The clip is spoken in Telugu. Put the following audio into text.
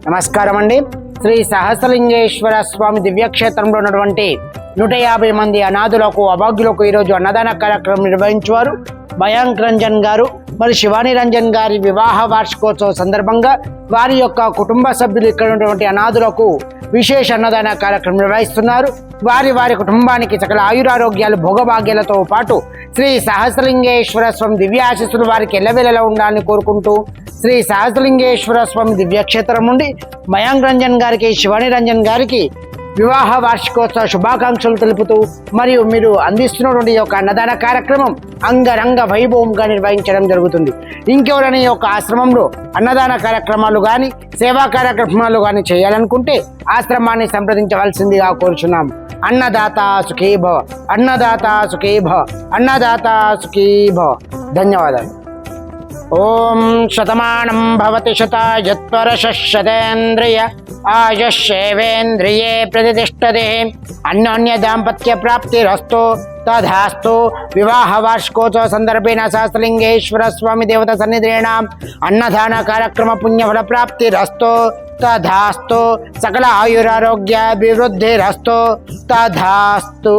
నమస్కారం అండి. శ్రీ సహస్రలింగేశ్వర స్వామి దివ్యక్షేత్రంలో ఉన్నటువంటి 150 మంది అనాథులకు అభాగ్యులకు ఈరోజు అన్నదాన కార్యక్రమం నిర్వహించేవారు మయాంక్ రంజన్ గారు. మరి శివాని రంజన్ గారి వివాహ వార్షికోత్సవం సందర్భంగా వారి యొక్క కుటుంబ సభ్యులు ఇక్కడ ఉన్నటువంటి అనాథులకు విశేష అన్నదాన కార్యక్రమం నిర్వహిస్తున్నారు. వారి కుటుంబానికి సకల ఆయురారోగ్యాలు భోగభాగ్యాలతో పాటు శ్రీ సహస్రలింగేశ్వర స్వామి దివ్య ఆశీస్సులు వారికి ఎల్లవేళలా ఉండాలని కోరుకుంటూ శ్రీ సహస్రలింగేశ్వర స్వామి దివ్యక్షేత్రం నుండి మయాంక్ రంజన్ గారికి, శివాని రంజన్ గారికి వివాహ వార్షికోత్సవ శుభాకాంక్షలు తెలుపుతూ మరియు మీరు అందిస్తున్నటువంటి యొక్క అన్నదాన కార్యక్రమం అంగరంగ వైభవంగా నిర్వహించడం జరుగుతుంది. ఇంకెవరైనా ఈ యొక్క ఆశ్రమంలో అన్నదాన కార్యక్రమాలు కానీ సేవా కార్యక్రమాలు కానీ చేయాలనుకుంటే ఆశ్రమాన్ని సంప్రదించవలసిందిగా కోరుచున్నాం. అన్నదాత సుఖీ భవ, అన్నదాత సుఖీ భవ, అన్నదాత సుఖీ భవ. ధన్యవాదాలు. ఓం శతమానం భవతి శతాయుత్పరశతేంద్రియ ఆయుష్యేవేంద్రియే ప్రతిష్టతే. అన్యోన్య దాంపత్య ప్రాప్తిరస్తు తథాస్తు. వివాహ వార్షికోత్సవ సందర్భేణ సహస్రలింగేశ్వర స్వామి దేవత సన్నిధేన అన్నదాన కార్యక్రమ పుణ్యఫల ప్రాప్తిరస్తు తథాస్తు. సకల ఆయురారోగ్యాభివృద్ధిరస్తు తథాస్తు.